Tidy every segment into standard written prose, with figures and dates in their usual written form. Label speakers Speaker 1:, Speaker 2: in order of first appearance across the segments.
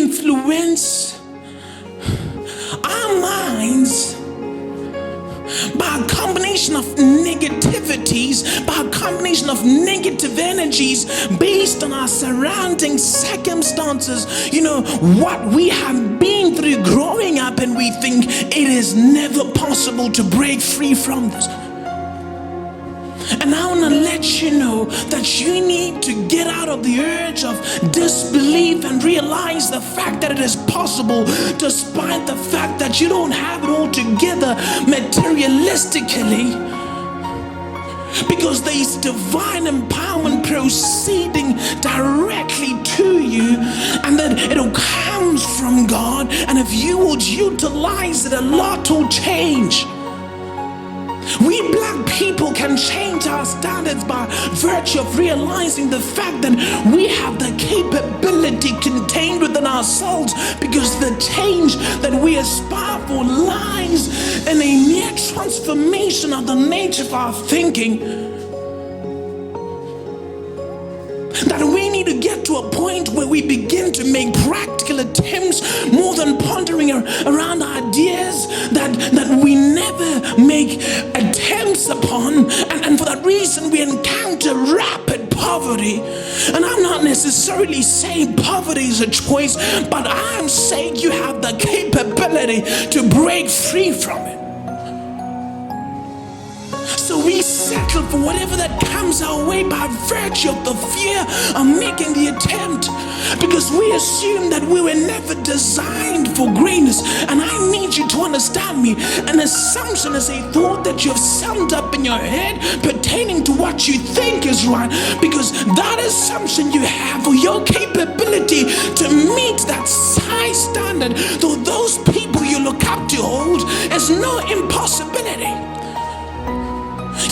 Speaker 1: influence our minds by a combination of negativities, by a combination of negative energies based on our surrounding circumstances, what we have been through growing up, and we think it is never possible to break free from this. And I want to let you know that you need to get out of the urge of disbelief and realize the fact that it is possible, despite the fact that you don't have it all together materialistically, because there is divine empowerment proceeding directly to you, and that it all comes from God. And if you would utilize it, a lot will change. We black people can change our standards by virtue of realizing the fact that we have the capability contained within ourselves, because the change that we aspire for lies in a mere transformation of the nature of our thinking. That we need to get to a point where we begin to make practical attempts more than pondering around ideas that we never make attempts upon, and for that reason we encounter rapid poverty. And I'm not necessarily saying poverty is a choice, but I'm saying you have the capability to break free from it. So we settle for whatever that comes our way by virtue of the fear of making the attempt, because we assume that we were never designed for greatness. And I need you to understand me. An assumption is a thought that you've summed up in your head pertaining to what you think is right, because that assumption you have for your capability to meet that high standard, though those people you look up to hold, is no impossibility.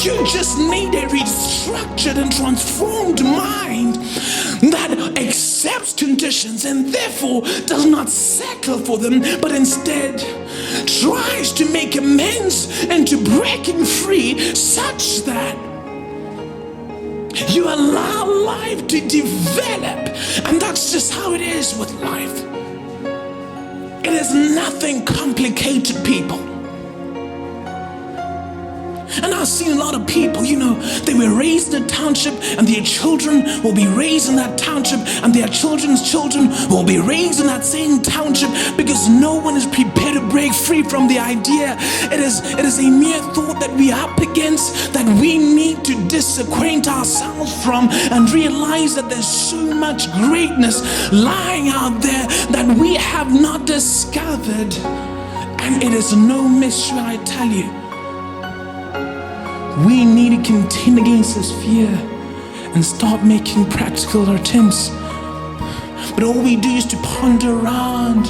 Speaker 1: You just need a restructured and transformed mind that accepts conditions and therefore does not settle for them, but instead tries to make amends into breaking free, such that you allow life to develop. And that's just how it is with life. It is nothing complicated, people. And I've seen a lot of people, they were raised in a township, and their children will be raised in that township, and their children's children will be raised in that same township, because no one is prepared to break free from the idea. It is a mere thought that we are up against, that we need to disacquaint ourselves from, and realize that there's so much greatness lying out there that we have not discovered. And it is no mystery, I tell you. We need to contend against this fear and start making practical attempts. But all we do is to ponder around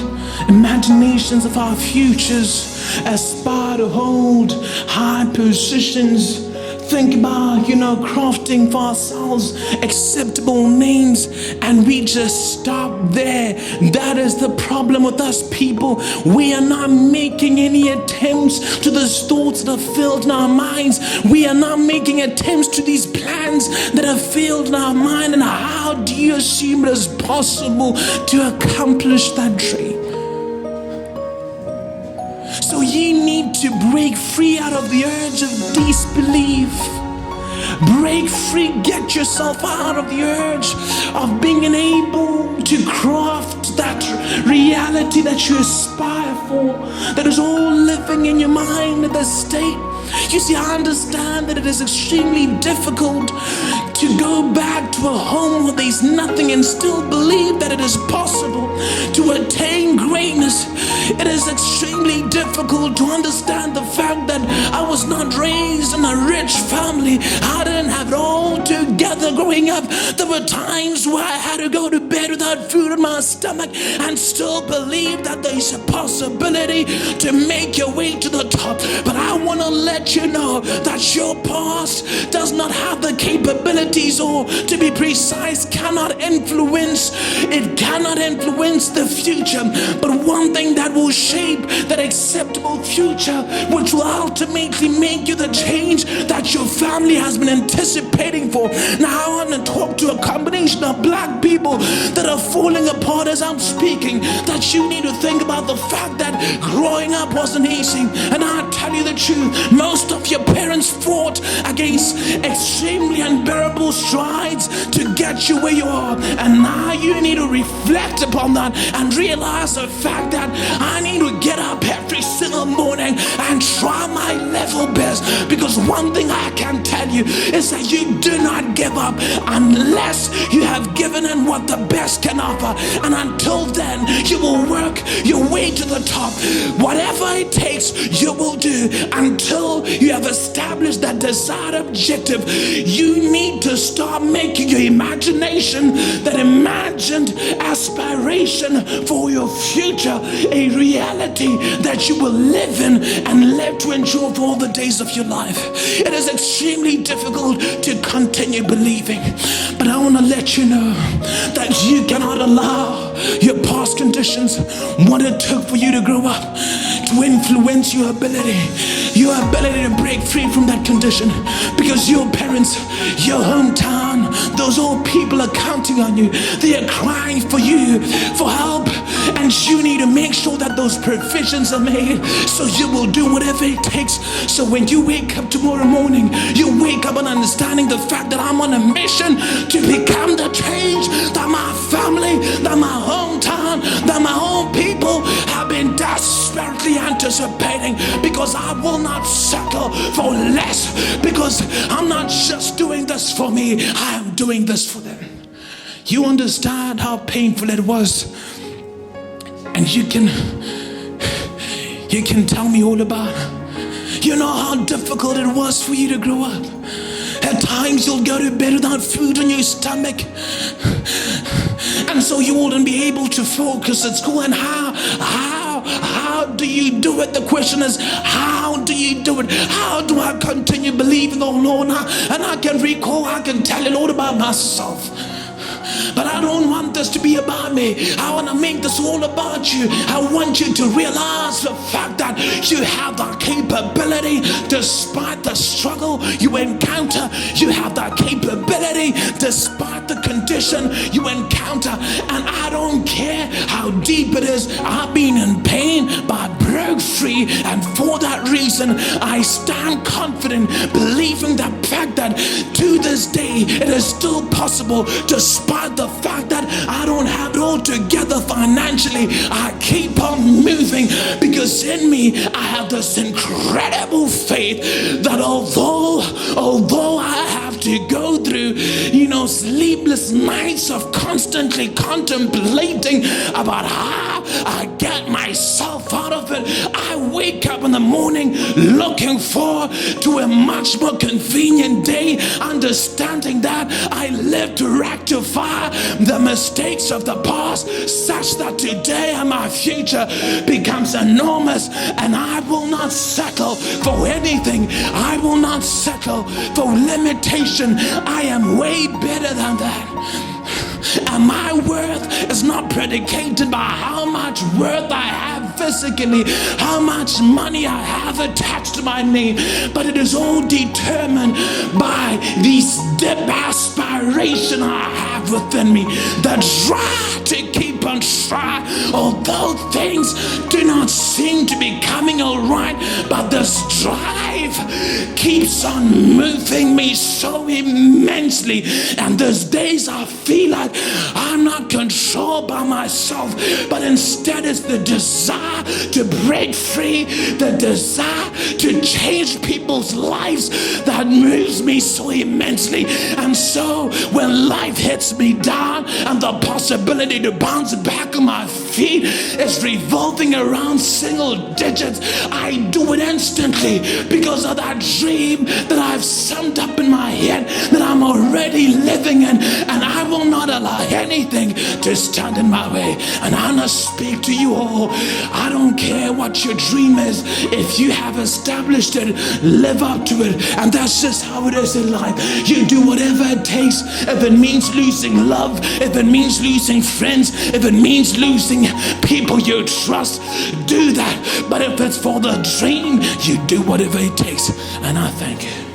Speaker 1: imaginations of our futures, aspire to hold high positions, think about, crafting for ourselves acceptable names, and we just stop there. That is the problem with us people. We are not making any attempts to those thoughts that are filled in our minds. We are not making attempts to these plans that are filled in our mind. And how do you assume it is possible to accomplish that dream? So you need to break free out of the urge of disbelief. Break free, get yourself out of the urge of being unable to craft that reality that you aspire for, that is all living in your mind at this state. You see, I understand that it is extremely difficult to go back to a home where there's nothing and still believe that it is possible to attain greatness. It is extremely difficult to understand the fact that I was not raised in a rich family. I didn't have it all together growing up. There were times where I had to go to bed without food in my stomach and still believe that there's a possibility to make your way to the top. But I want to let you know that your past does not have the capabilities, or to be precise, cannot influence. It cannot influence the future. But one thing that will shape that acceptable future, which will ultimately make you the change that your family has been anticipating for. Now I want to talk to a combination of black people that are falling apart as I'm speaking, that you need to think about the fact that growing up wasn't easy. And I tell you the truth, most of your parents fought against extremely unbearable strides to get you where you are. And now you need to reflect upon that and realize the fact that I need to get up every single morning and try my level best. Because one thing I can tell you is that you do not give up unless you have given in what the best can offer. And until then, you will work your way to the top. Whatever it takes, you will do until you have established that desired objective. You need to start making your imagination, that imagined aspiration for your future, a reality that you will live in and live to enjoy for all the days of your life. It is extremely difficult to continue believing, but I want to let you know that you cannot allow your past conditions, what it took for you to grow up, to influence your ability to break free from that condition. Because your parents, your hometown, those old people are counting on you. They are crying for you for help, and you need to make sure that those provisions are made, so you will do whatever it takes. So when you wake up tomorrow morning, you wake up and understanding the fact that I'm on a mission to become the change that my family, that my hometown, that my own people have been desperately anticipating. Because I will not settle for less, because I'm not just doing this for me, I am doing this for them. You understand how painful it was, and you can tell me all about it. You know how difficult it was for you to grow up. At times you'll go to bed without food in your stomach, and so you wouldn't be able to focus at school. And how do you do it? The question is, how do you do it? How do I continue believing, oh Lord? And I can recall, I can tell you all about myself. But I don't want this to be about me. I want to make this all about you. I want you to realize the fact that you have the capability, despite the struggle you encounter. You have the capability, despite the condition you encounter. And I don't care how deep it is. I've been in pain, but I broke free. And for that reason, I stand confident, believing the fact that to this day, it is still possible, despite the fact that I don't have it all together financially. I keep on moving, because in me I have this incredible faith that although I have to go through, sleepless nights of constantly contemplating about how I get myself out of it, I wake up in the morning looking forward to a much more convenient day, understanding that I live to rectify the mistakes of the past, such that today and my future becomes enormous. And I will not settle for anything. I will not settle for limitation. I am way better than that. And my worth is not predicated by how much worth I have physically, how much money I have attached to my name, but it is all determined by this deep aspiration I have within me, that drive to keep on trying. Although things do not seem to be coming all right, but this drive keeps on moving me so immensely. And these days I feel like I'm not controlled by myself, but instead it's the desire to break free, the desire to change people's lives that moves me so immensely. And so when life hits me down and the possibility to bounce back on my feet is revolving around single digits, I do it instantly, because of that dream that I've summed up in my head that I'm already living in. And I will not allow anything to stand in my way. And I want to speak to you all. I don't care what your dream is. If you have established it, live up to it. And that's just how it is in life. You do whatever it takes. If it means losing love, if it means losing friends, if it means losing people you trust, do that. But if it's for the dream, you do whatever it takes. And I thank you.